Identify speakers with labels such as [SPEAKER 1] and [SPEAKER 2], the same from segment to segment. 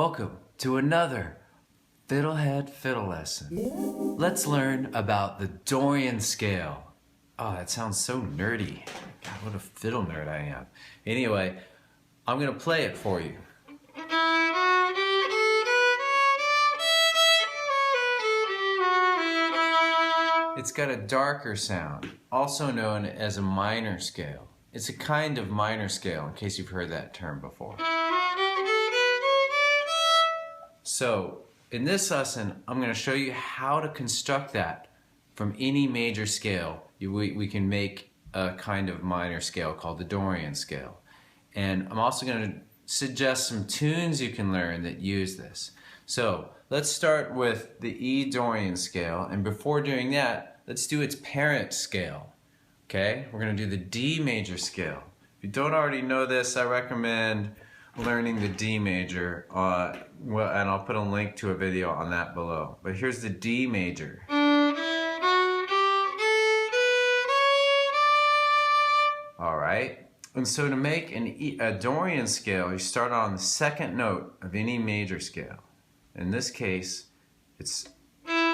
[SPEAKER 1] Welcome to another FiddleHed fiddle lesson. Let's learn about the Dorian Scale. Oh, that sounds so nerdy. God, what a fiddle nerd I am. Anyway, I'm gonna play it for you. It's got a darker sound, also known as a minor scale. It's a kind of minor scale, in case you've heard that term before. So, in this lesson, I'm going to show you how to construct that from any major scale. We can make a kind of minor scale called the Dorian scale. And I'm also going to suggest some tunes you can learn that use this. So, let's start with the E Dorian scale, and before doing that, let's do its parent scale. Okay? We're going to do the D major scale. If you don't already know this, I recommend learning the D major, and I'll put a link to a video on that below. But here's the D major. Alright, and so to make a Dorian scale, you start on the second note of any major scale. In this case, it's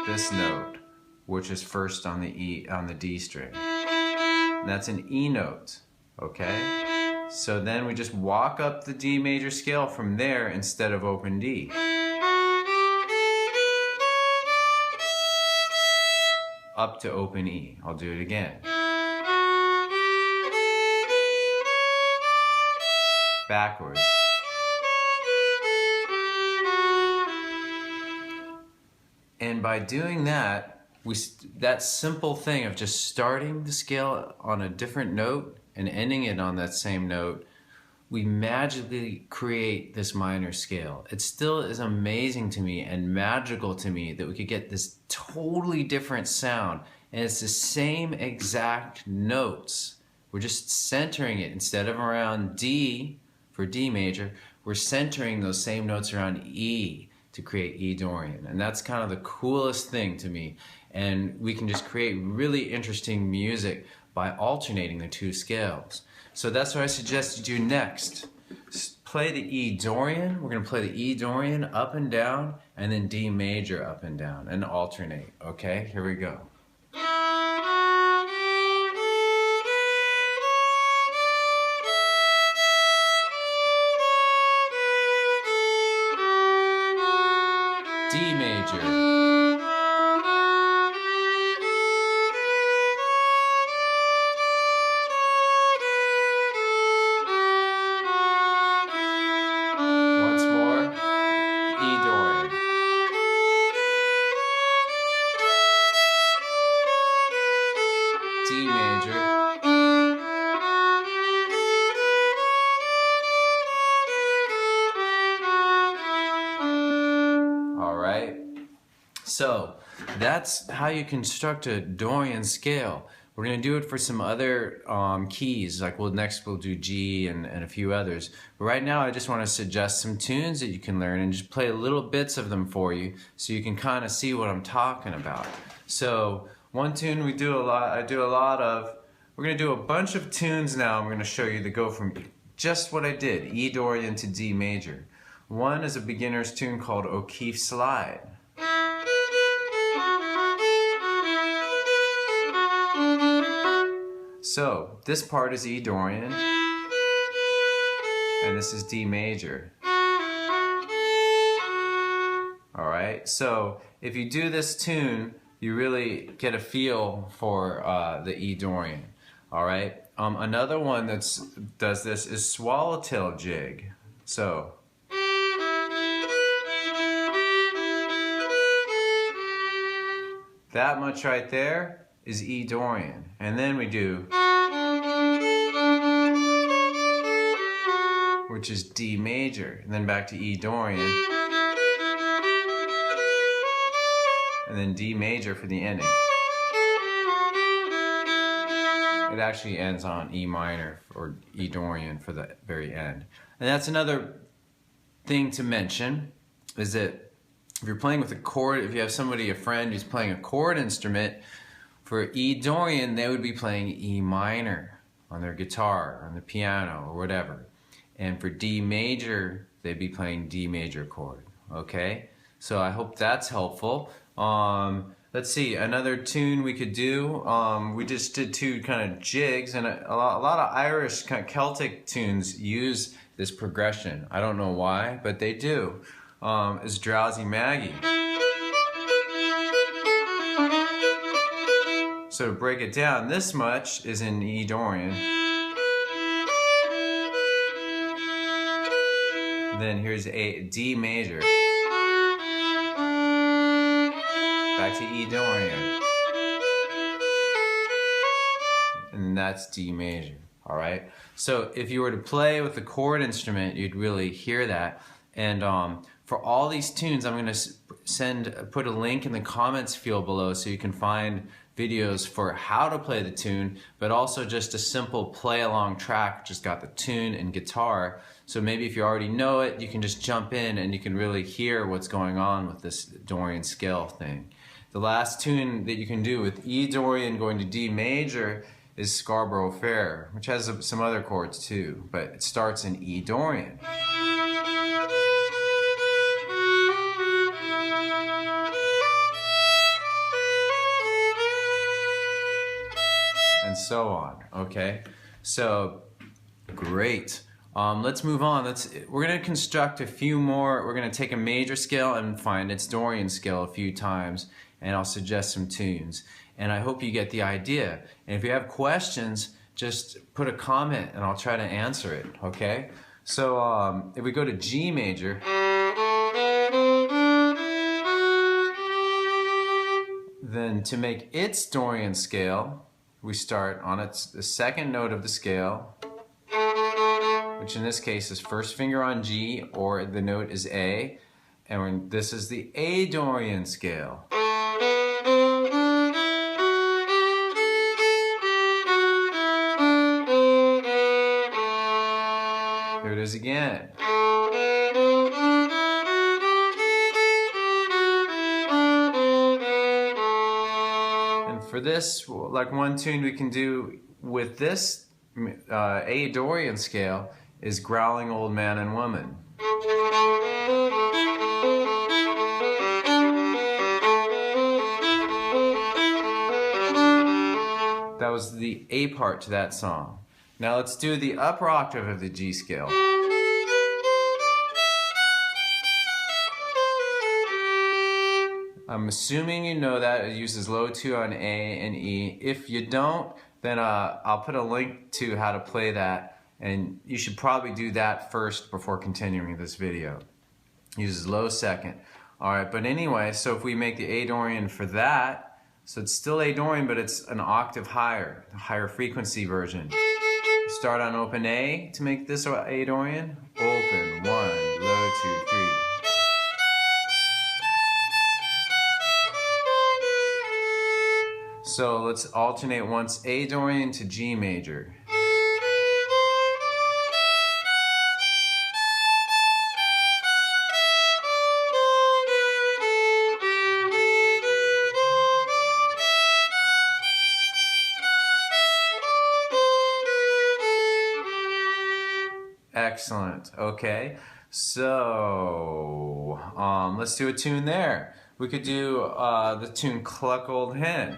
[SPEAKER 1] this note, which is first on the D string. And that's an E note, okay? So then we just walk up the D major scale from there instead of open D. Up to open E. I'll do it again. Backwards. And by doing that, that simple thing of just starting the scale on a different note and ending it on that same note, we magically create this minor scale. It still is amazing to me and magical to me that we could get this totally different sound, and it's the same exact notes. We're just centering it instead of around D for D major, we're centering those same notes around E to create E Dorian. And that's kind of the coolest thing to me. And we can just create really interesting music by alternating the two scales. So that's what I suggest you do next. Play the E Dorian. We're going to play the E Dorian up and down, and then D major up and down, and alternate. Okay, here we go. D major. Once more, E Dorian. D major. All right. So that's how you construct a Dorian scale. We're going to do it for some other keys, like next we'll do G and a few others. But right now I just want to suggest some tunes that you can learn and just play little bits of them for you so you can kind of see what I'm talking about. So one tune I do a lot of, we're going to do a bunch of tunes now. I'm going to show you that go from just what I did, E Dorian to D major. One is a beginner's tune called O'Keefe Slide. So, this part is E Dorian, and this is D major. Alright, so if you do this tune, you really get a feel for the E Dorian. Alright, another one that does this is Swallowtail Jig. So, that much right there is E Dorian, and then we do, which is D major, and then back to E Dorian, and then D major for the ending. It actually ends on E minor or E Dorian for the very end. And that's another thing to mention, is that if you're playing with a chord, if you have a friend who's playing a chord instrument, for E Dorian, they would be playing E minor on their guitar, on the piano, or whatever. And for D major they'd be playing D major chord, okay? So I hope that's helpful. Let's see, another tune we could do. We just did two kind of jigs, and a lot of Irish kind of Celtic tunes use this progression. I don't know why, but they do. It's Drowsy Maggie. So to break it down, this much is in E Dorian. Then here's a D major. Back to E Dorian. And that's D major, all right? So if you were to play with the chord instrument, you'd really hear that. And for all these tunes, I'm gonna put a link in the comments field below so you can find videos for how to play the tune, but also just a simple play along track, just got the tune and guitar. So maybe if you already know it, you can just jump in and you can really hear what's going on with this Dorian scale thing. The last tune that you can do with E Dorian going to D major is Scarborough Fair, which has some other chords too, but it starts in E Dorian. And so on, okay? So, great. Let's move on. We're gonna construct a few more. We're gonna take a major scale and find its Dorian scale a few times, and I'll suggest some tunes. And I hope you get the idea. And if you have questions, just put a comment and I'll try to answer it, okay? So if we go to G major, then to make its Dorian scale, we start on the second note of the scale, which in this case is first finger on G, or the note is A, and this is the A Dorian scale. Here it is again. And for this, like one tune we can do with this A Dorian scale is Growling Old Man and Woman. That was the A part to that song. Now let's do the upper octave of the G scale. I'm assuming you know that it uses low 2 on A and E. If you don't, then I'll put a link to how to play that, and you should probably do that first before continuing this video. It uses low second. Alright, but anyway, so if we make the A Dorian for that, so it's still A Dorian, but it's an octave higher, the higher frequency version. Start on open A to make this A Dorian. Open, 1, low 2, 3. So let's alternate once A Dorian to G major. Excellent. Okay, so let's do a tune there. We could do the tune Cluck Old Hen.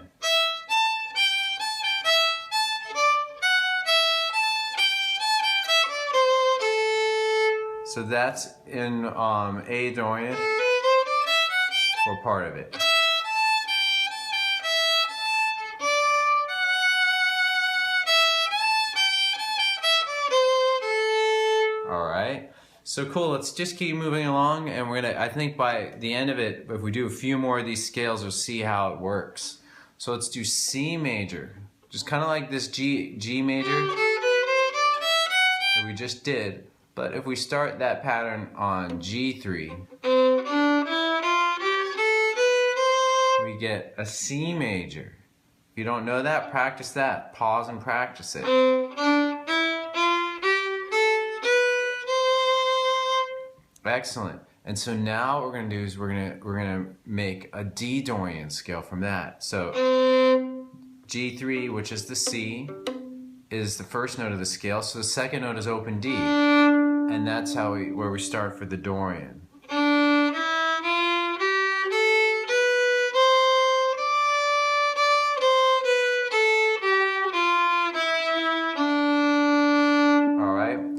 [SPEAKER 1] So that's in A Dorian, or part of it. Alright, so cool, let's just keep moving along, and we're gonna, I think by the end of it, if we do a few more of these scales, we'll see how it works. So let's do C major, just kind of like this G major that we just did, but if we start that pattern on G3, we get a C major. If you don't know that, practice that. Pause and practice it. Excellent. And so now what we're going to do is we're going to make a D Dorian scale from that. So G3, which is the C, is the first note of the scale. So the second note is open D. And that's where we start for the Dorian.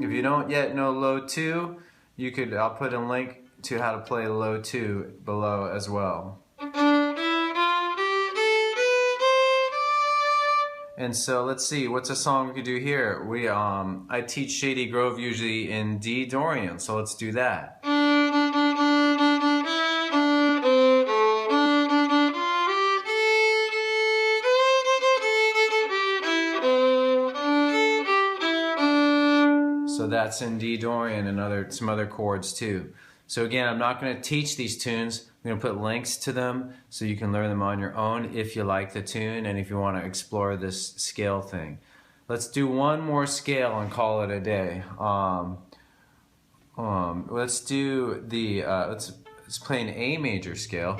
[SPEAKER 1] If you don't yet know low 2, I'll put a link to how to play low 2 below as well. And so let's see, what's a song we could do here? I teach Shady Grove usually in D Dorian, so let's do that. So that's in D Dorian and some other chords too. So again, I'm not going to teach these tunes. I'm going to put links to them so you can learn them on your own if you like the tune and if you want to explore this scale thing. Let's do one more scale and call it a day. Let's do the let's play an A major scale.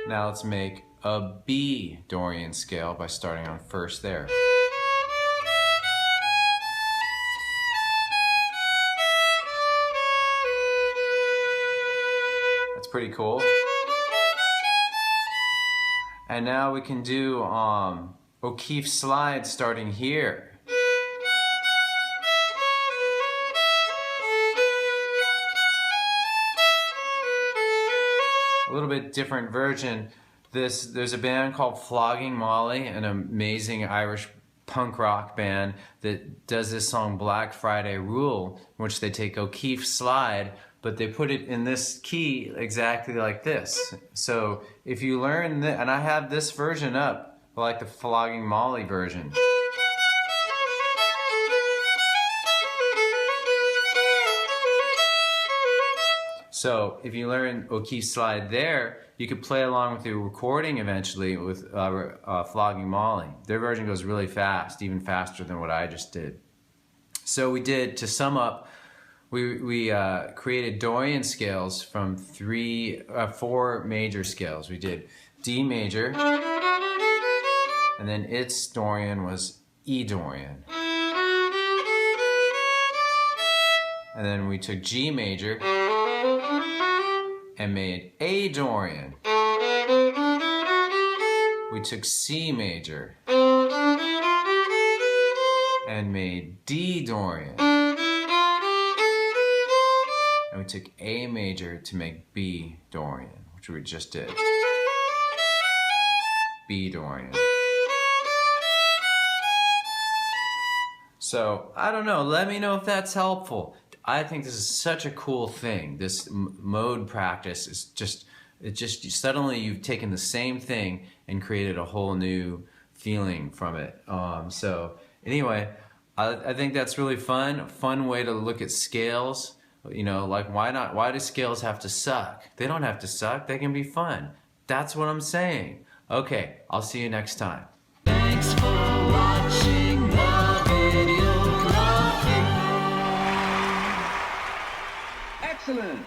[SPEAKER 1] Now let's make a B Dorian scale by starting on first there. That's pretty cool. And now we can do O'Keefe slide starting here. A little bit different version. There's a band called Flogging Molly, an amazing Irish punk rock band that does this song Black Friday Rule, in which they take O'Keefe slide, but they put it in this key exactly like this. So if you learn that, and I have this version up, like the Flogging Molly version. So if you learn O'Keefe slide there, you could play along with the recording eventually with Flogging Molly. Their version goes really fast, even faster than what I just did. So we did, to sum up, we created Dorian scales from 4 major scales. We did D major, and then its Dorian was E Dorian. And then we took G major and made A Dorian. We took C major and made D Dorian. And we took A major to make B Dorian, which we just did. B Dorian. So, I don't know, let me know if that's helpful. I think this is such a cool thing. This mode practice is just suddenly you've taken the same thing and created a whole new feeling from it. So anyway, I think that's really fun. A fun way to look at scales. You know, like why do scales have to suck? They don't have to suck, they can be fun. That's what I'm saying. Okay, I'll see you next time.
[SPEAKER 2] Thanks for watching the video.
[SPEAKER 3] Excellent!